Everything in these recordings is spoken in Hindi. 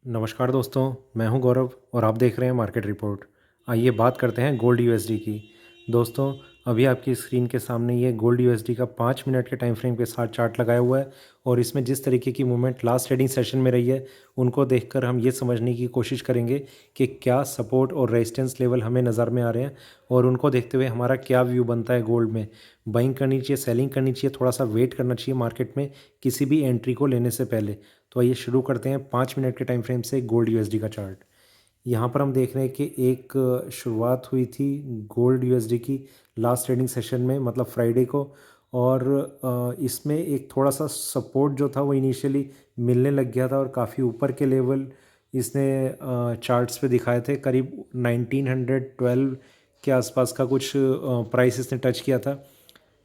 नमस्कार दोस्तों, मैं हूं गौरव और आप देख रहे हैं मार्केट रिपोर्ट। आइए बात करते हैं गोल्ड यूएसडी की। दोस्तों, अभी आपकी स्क्रीन के सामने ये गोल्ड यूएसडी का 5 मिनट के टाइम फ्रेम के साथ चार्ट लगाया हुआ है और इसमें जिस तरीके की मूवमेंट लास्ट ट्रेडिंग सेशन में रही है, उनको देखकर हम ये समझने की कोशिश करेंगे कि क्या सपोर्ट और रेजिस्टेंस लेवल हमें नज़र में आ रहे हैं और उनको देखते हुए हमारा क्या व्यू बनता है गोल्ड में। बाइंग करनी चाहिए, सेलिंग करनी चाहिए, थोड़ा सा वेट करना चाहिए मार्केट में किसी भी एंट्री को लेने से पहले। तो आइए शुरू करते हैं 5 मिनट के टाइम फ्रेम से गोल्ड यूएसडी का चार्ट। यहाँ पर हम देख रहे हैं कि एक शुरुआत हुई थी गोल्ड यूएसडी की लास्ट ट्रेडिंग सेशन में, मतलब फ्राइडे को। और इसमें एक थोड़ा सा सपोर्ट जो था वो इनिशियली मिलने लग गया था और काफ़ी ऊपर के लेवल इसने चार्ट्स पे दिखाए थे। करीब 1912 के आसपास का कुछ प्राइस इसने टच किया था।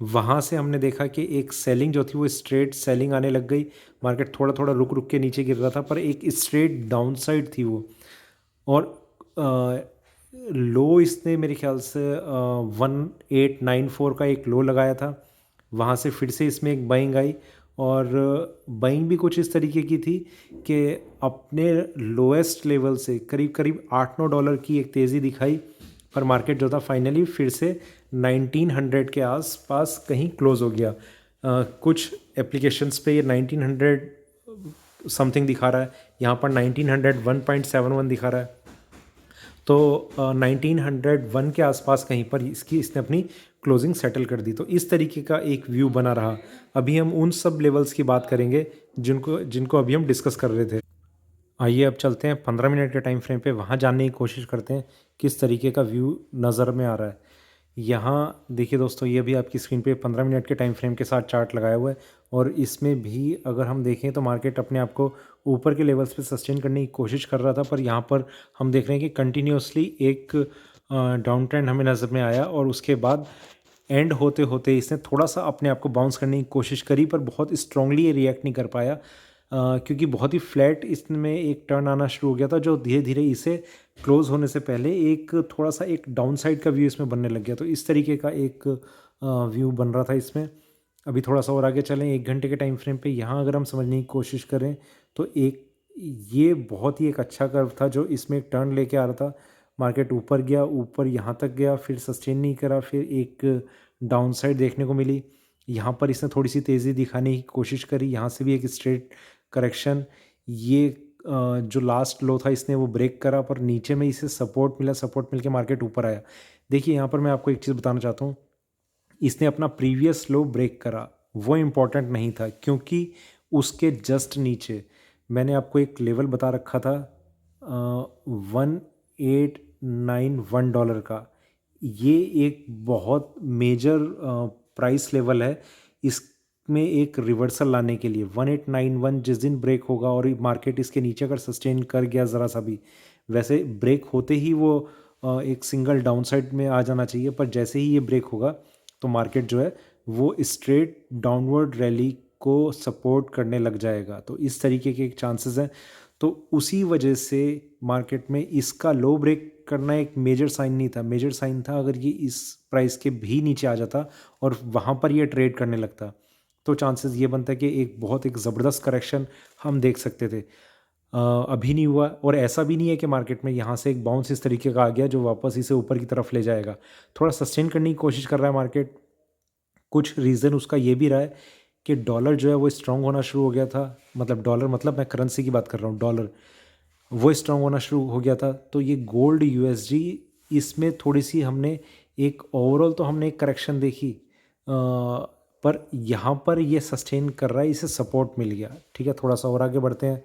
वहाँ से हमने देखा कि एक सेलिंग जो थी वो स्ट्रेट सेलिंग आने लग गई। मार्केट थोड़ा थोड़ा रुक रुक के नीचे गिर रहा था, पर एक स्ट्रेट डाउन साइड थी वो। और लो इसने मेरे ख्याल से 1894 का एक लो लगाया था। वहाँ से फिर से इसमें एक बाइंग आई और बाइंग भी कुछ इस तरीके की थी कि अपने लोएस्ट लेवल से करीब करीब 8-9 डॉलर की एक तेज़ी दिखाई, पर मार्केट जो था फाइनली फिर से 1900 के आसपास कहीं क्लोज हो गया। कुछ एप्लीकेशंस पे ये 1900 समथिंग दिखा रहा है, यहाँ पर 1901.71 दिखा रहा है। तो 1901 के आसपास कहीं पर इसने अपनी क्लोजिंग सेटल कर दी। तो इस तरीके का एक व्यू बना रहा। अभी हम उन सब लेवल्स की बात करेंगे जिनको जिनको अभी हम डिस्कस कर रहे थे। आइए अब चलते हैं 15 मिनट के टाइम फ्रेम पे, वहाँ जानने की कोशिश करते हैं किस तरीके का व्यू नज़र में आ रहा है। यहाँ देखिए दोस्तों, ये भी आपकी स्क्रीन पे 15 मिनट के टाइम फ्रेम के साथ चार्ट लगाया हुआ है और इसमें भी अगर हम देखें तो मार्केट अपने आप को ऊपर के लेवल्स पे सस्टेन करने की कोशिश कर रहा था, पर यहाँ पर हम देख रहे हैं कि कंटिन्यूसली एक डाउन ट्रेंड हमें नज़र में आया और उसके बाद एंड होते होते इसने थोड़ा सा अपने आप को बाउंस करने की कोशिश करी, पर बहुत स्ट्रांगली ये रिएक्ट नहीं कर पाया। क्योंकि बहुत ही फ्लैट इसमें एक टर्न आना शुरू हो गया था जो धीरे धीरे इसे क्लोज होने से पहले एक थोड़ा सा एक डाउन साइड का व्यू इसमें बनने लग गया। तो इस तरीके का एक व्यू बन रहा था इसमें। अभी थोड़ा सा और आगे चलें 1 घंटे के टाइम फ्रेम पे, यहाँ अगर हम समझने की कोशिश करें तो ये बहुत ही एक अच्छा कर्व था जो इसमें एक टर्न लेके आ रहा था। मार्केट ऊपर गया, ऊपर यहाँ तक गया, फिर सस्टेन नहीं करा, फिर एक डाउन साइड देखने को मिली। यहाँ पर इसने थोड़ी सी तेज़ी दिखाने की कोशिश करी, यहाँ से भी एक स्ट्रेट करेक्शन। ये जो लास्ट लो था इसने वो ब्रेक करा, पर नीचे में इसे सपोर्ट मिला, सपोर्ट मिल के मार्केट ऊपर आया। देखिए यहाँ पर मैं आपको एक चीज़ बताना चाहता हूँ, इसने अपना प्रीवियस लो ब्रेक करा, वो इम्पॉर्टेंट नहीं था, क्योंकि उसके जस्ट नीचे मैंने आपको एक लेवल बता रखा था 1891 का। ये एक बहुत मेजर प्राइस लेवल है। इसमें एक रिवर्सल लाने के लिए 1891 जिस दिन ब्रेक होगा और मार्केट इसके नीचे अगर सस्टेन कर गया ज़रा सा भी, वैसे ब्रेक होते ही वो एक सिंगल डाउन साइड में आ जाना चाहिए, पर जैसे ही ये ब्रेक होगा तो मार्केट जो है वो स्ट्रेट डाउनवर्ड रैली को सपोर्ट करने लग जाएगा। तो इस तरीके के एक चांसेस हैं। तो उसी वजह से मार्केट में इसका लो ब्रेक करना एक मेजर साइन नहीं था। मेजर साइन था अगर ये इस प्राइस के भी नीचे आ जाता और वहाँ पर ये ट्रेड करने लगता, तो चांसेस ये बनता है कि एक बहुत एक ज़बरदस्त करेक्शन हम देख सकते थे। अभी नहीं हुआ और ऐसा भी नहीं है कि मार्केट में यहाँ से एक बाउंस इस तरीके का आ गया जो वापस इसे ऊपर की तरफ ले जाएगा। थोड़ा सस्टेन करने की कोशिश कर रहा है मार्केट। कुछ रीज़न उसका ये भी रहा है कि डॉलर जो है वो स्ट्रांग होना शुरू हो गया था। मतलब डॉलर, मतलब मैं करेंसी की बात कर रहा हूँ, डॉलर वो स्ट्रांग होना शुरू हो गया था। तो ये गोल्ड यूएसडी, इसमें थोड़ी सी हमने एक ओवरऑल तो हमने एक करेक्शन देखी, पर यहाँ पर ये सस्टेन कर रहा है, इसे सपोर्ट मिल गया। ठीक है, थोड़ा सा और आगे बढ़ते हैं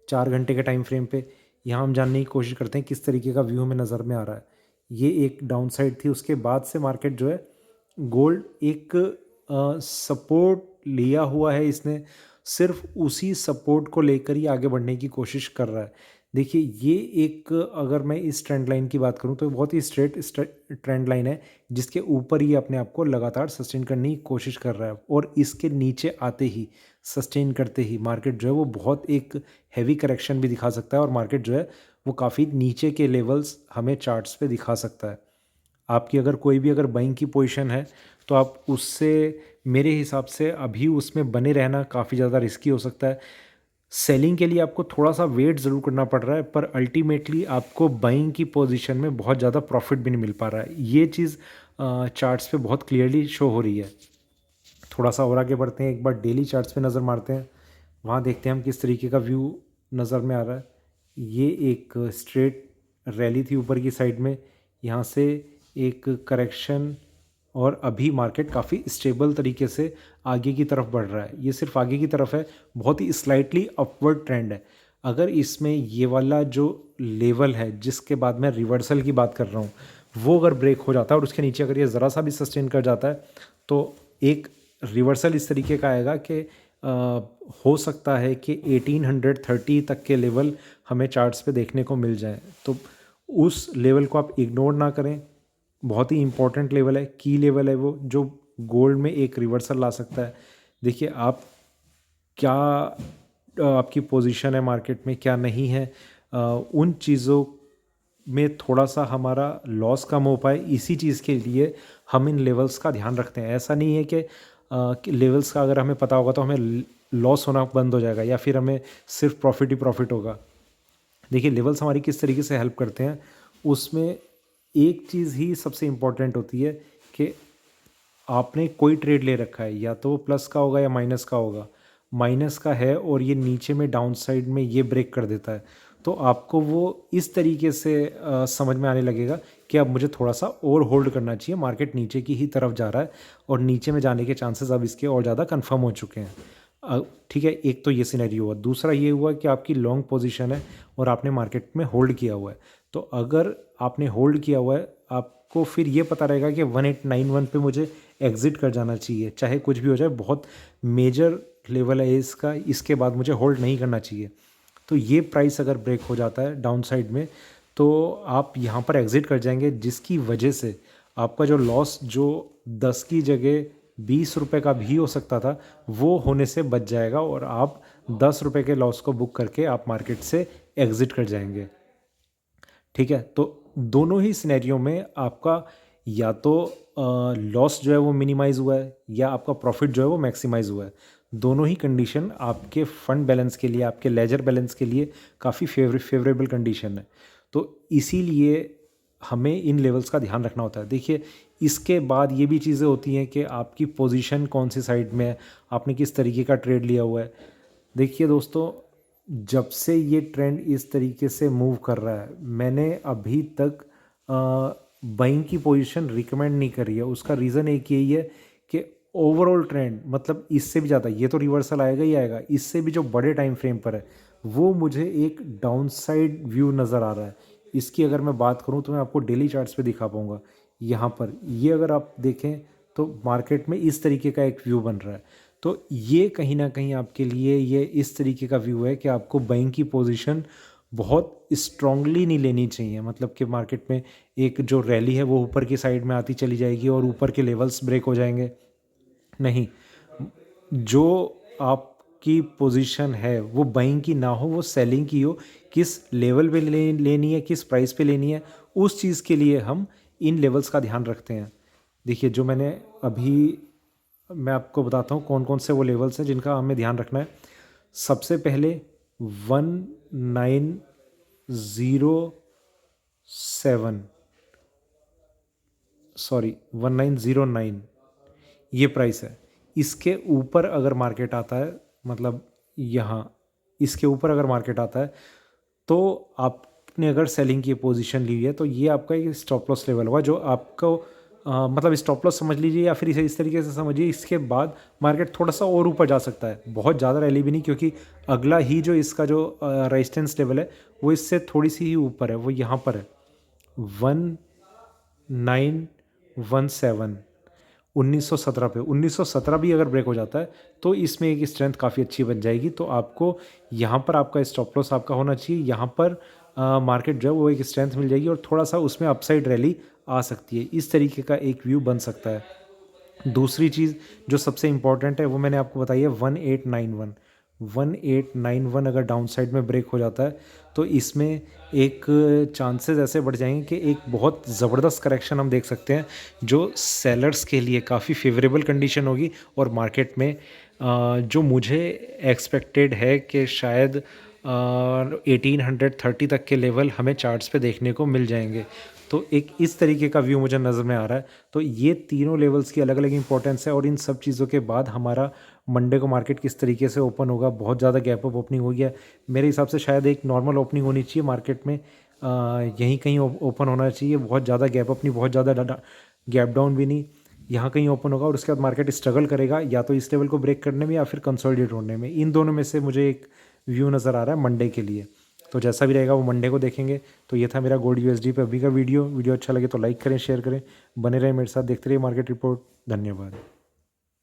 4 घंटे के टाइम फ्रेम पे। यहाँ हम जानने की कोशिश करते हैं किस तरीके का व्यू हमें नज़र में आ रहा है। ये एक डाउन साइड थी, उसके बाद से मार्केट जो है गोल्ड एक सपोर्ट लिया हुआ है इसने, सिर्फ उसी सपोर्ट को लेकर ही आगे बढ़ने की कोशिश कर रहा है। देखिए ये एक, अगर मैं इस ट्रेंड लाइन की बात करूं तो बहुत ही स्ट्रेट ट्रेंड लाइन है जिसके ऊपर ही अपने आप को लगातार सस्टेन करने की कोशिश कर रहा है और इसके नीचे आते ही, सस्टेन करते ही मार्केट जो है वो बहुत एक हैवी करेक्शन भी दिखा सकता है और मार्केट जो है वो काफ़ी नीचे के लेवल्स हमें चार्ट्स पे दिखा सकता है। आपकी अगर कोई भी अगर बाइंग की पोजीशन है तो आप उससे, मेरे हिसाब से अभी उसमें बने रहना काफ़ी ज़्यादा रिस्की हो सकता है। सेलिंग के लिए आपको थोड़ा सा वेट ज़रूर करना पड़ रहा है, पर अल्टीमेटली आपको बाइंग की पोजीशन में बहुत ज़्यादा प्रॉफिट भी नहीं मिल पा रहा है। ये चीज़ चार्ट्स पे बहुत क्लियरली शो हो रही है। थोड़ा सा और आगे बढ़ते हैं, एक बार डेली चार्ट्स पे नज़र मारते हैं। वहाँ देखते हैं हम किस तरीके का व्यू नज़र में आ रहा है। ये एक स्ट्रेट रैली थी ऊपर की साइड में, यहाँ से एक करेक्शन, और अभी मार्केट काफ़ी स्टेबल तरीके से आगे की तरफ बढ़ रहा है। ये सिर्फ आगे की तरफ है, बहुत ही स्लाइटली अपवर्ड ट्रेंड है। अगर इसमें ये वाला जो लेवल है जिसके बाद मैं रिवर्सल की बात कर रहा हूँ, वो अगर ब्रेक हो जाता है और उसके नीचे अगर ये ज़रा सा भी सस्टेन कर जाता है, तो एक रिवर्सल इस तरीके का आएगा कि हो सकता है कि 1830 तक के लेवल हमें चार्ट्स पे देखने को मिल जाए। तो उस लेवल को आप इग्नोर ना करें, बहुत ही इंपॉर्टेंट लेवल है, की लेवल है वो, जो गोल्ड में एक रिवर्सल ला सकता है। देखिए आप क्या आपकी पोजीशन है मार्केट में, क्या नहीं है, उन चीज़ों में थोड़ा सा हमारा लॉस कम हो पाए, इसी चीज़ के लिए हम इन लेवल्स का ध्यान रखते हैं। ऐसा नहीं है कि लेवल्स का अगर हमें पता होगा तो हमें लॉस होना बंद हो जाएगा या फिर हमें सिर्फ प्रॉफिट ही प्रॉफिट होगा। देखिए लेवल्स हमारी किस तरीके से हेल्प करते हैं, उसमें एक चीज़ ही सबसे इम्पॉर्टेंट होती है कि आपने कोई ट्रेड ले रखा है, या तो प्लस का होगा या माइनस का होगा। माइनस का है और ये नीचे में डाउन साइड में ये ब्रेक कर देता है, तो आपको वो इस तरीके से समझ में आने लगेगा कि अब मुझे थोड़ा सा और होल्ड करना चाहिए, मार्केट नीचे की ही तरफ जा रहा है और नीचे में जाने के चांसेस अब इसके और ज़्यादा कंफर्म हो चुके हैं। ठीक है, एक तो ये सिनेरियो हुआ। दूसरा ये हुआ कि आपकी लॉन्ग पोजीशन है और आपने मार्केट में होल्ड किया हुआ है। तो अगर आपने होल्ड किया हुआ है, आपको फिर ये पता रहेगा कि 1891 पे मुझे एग्ज़िट कर जाना चाहिए, चाहे कुछ भी हो जाए। बहुत मेजर लेवल है इसका, इसके बाद मुझे होल्ड नहीं करना चाहिए। तो ये प्राइस अगर ब्रेक हो जाता है डाउन साइड में, तो आप यहाँ पर एग्ज़िट कर जाएंगे, जिसकी वजह से आपका जो लॉस, जो 10 की जगह 20 रुपये का भी हो सकता था, वो होने से बच जाएगा और आप 10 रुपये के लॉस को बुक करके आप मार्केट से एग्ज़िट कर जाएंगे। ठीक है, तो दोनों ही सिनेरियो में आपका या तो लॉस जो है वो मिनिमाइज़ हुआ है, या आपका प्रॉफिट जो है वो मैक्सिमाइज़ हुआ है। दोनों ही कंडीशन आपके फंड बैलेंस के लिए, आपके लेजर बैलेंस के लिए काफ़ी फेवरेबल कंडीशन है। तो इसीलिए हमें इन लेवल्स का ध्यान रखना होता है। देखिए इसके बाद ये भी चीज़ें होती हैं कि आपकी पोजीशन कौन सी साइड में है, आपने किस तरीके का ट्रेड लिया हुआ है। देखिए दोस्तों, जब से ये ट्रेंड इस तरीके से मूव कर रहा है, मैंने अभी तक बाइंग की पोजीशन रिकमेंड नहीं करी है। उसका रीज़न एक यही है कि ओवरऑल ट्रेंड, मतलब इससे भी ज़्यादा, ये तो रिवर्सल आएगा ही आएगा, इससे भी जो बड़े टाइम फ्रेम पर है, वो मुझे एक डाउनसाइड व्यू नज़र आ रहा है। इसकी अगर मैं बात करूँ तो मैं आपको डेली चार्ट्स पे दिखा पाऊँगा। यहाँ पर ये अगर आप देखें तो मार्केट में इस तरीके का एक व्यू बन रहा है। तो ये कहीं ना कहीं आपके लिए ये इस तरीके का व्यू है कि आपको बाइंग की पोजीशन बहुत स्ट्रांगली नहीं लेनी चाहिए। मतलब कि मार्केट में एक जो रैली है वो ऊपर की साइड में आती चली जाएगी और ऊपर के लेवल्स ब्रेक हो जाएंगे, नहीं। जो आपकी पोजीशन है वो बाइंग की ना हो, वो सेलिंग की हो। किस लेवल पे लेनी है, किस प्राइस पे लेनी है, उस चीज़ के लिए हम इन लेवल्स का ध्यान रखते हैं। देखिए जो मैंने अभी, मैं आपको बताता हूँ कौन कौन से वो लेवल्स हैं जिनका हमें ध्यान रखना है। सबसे पहले 1907, सॉरी 1909 ये प्राइस है। इसके ऊपर अगर मार्केट आता है, मतलब यहाँ इसके ऊपर अगर मार्केट आता है, तो आपने अगर सेलिंग की पोजीशन ली है तो ये आपका एक स्टॉप लॉस लेवल होगा, जो आपको मतलब स्टॉप लॉस समझ लीजिए, या फिर इसे इस तरीके से समझिए। इसके बाद मार्केट थोड़ा सा और ऊपर जा सकता है, बहुत ज़्यादा रैली भी नहीं, क्योंकि अगला ही जो इसका जो रेजिस्टेंस लेवल है वो इससे थोड़ी सी ही ऊपर है, वो यहाँ पर है 1917, 1917 पे। 1917 भी अगर ब्रेक हो जाता है तो इसमें एक स्ट्रेंथ काफ़ी अच्छी बन जाएगी। तो आपको यहाँ पर आपका स्टॉप लॉस आपका होना चाहिए, यहाँ पर मार्केट जो है वो एक स्ट्रेंथ मिल जाएगी और थोड़ा सा उसमें अपसाइड रैली आ सकती है। इस तरीके का एक व्यू बन सकता है। दूसरी चीज़ जो सबसे इम्पॉर्टेंट है वो मैंने आपको बताई है 1891। 1891 अगर डाउन साइड में ब्रेक हो जाता है तो इसमें एक चांसेस ऐसे बढ़ जाएंगे कि एक बहुत ज़बरदस्त करेक्शन हम देख सकते हैं, जो सेलर्स के लिए काफ़ी फेवरेबल कंडीशन होगी और मार्केट में जो मुझे एक्सपेक्टेड है कि शायद 1830 तक के लेवल हमें चार्ट्स पे देखने को मिल जाएंगे। तो एक इस तरीके का व्यू मुझे नज़र में आ रहा है। तो ये तीनों लेवल्स की अलग अलग इंपॉर्टेंस है, और इन सब चीज़ों के बाद हमारा मंडे को मार्केट किस तरीके से ओपन होगा। बहुत ज़्यादा गैप अप ओपनिंग हो गया मेरे हिसाब से, शायद एक नॉर्मल ओपनिंग होनी चाहिए मार्केट में, यहीं कहीं ओपन होना चाहिए। बहुत ज़्यादा गैप अप नहीं, बहुत ज़्यादा गैप डाउन भी नहीं, यहाँ कहीं ओपन होगा और उसके बाद मार्केट स्ट्रगल करेगा या तो इस लेवल को ब्रेक करने में या फिर कंसोलिडेट होने में। इन दोनों में से मुझे एक व्यू नज़र आ रहा है मंडे के लिए। तो जैसा भी रहेगा वो मंडे को देखेंगे। तो ये था मेरा गोल्ड यूएसडी पे अभी का वीडियो अच्छा लगे तो लाइक करें, शेयर करें, बने रहें मेरे साथ, देखते रहिए मार्केट रिपोर्ट। धन्यवाद।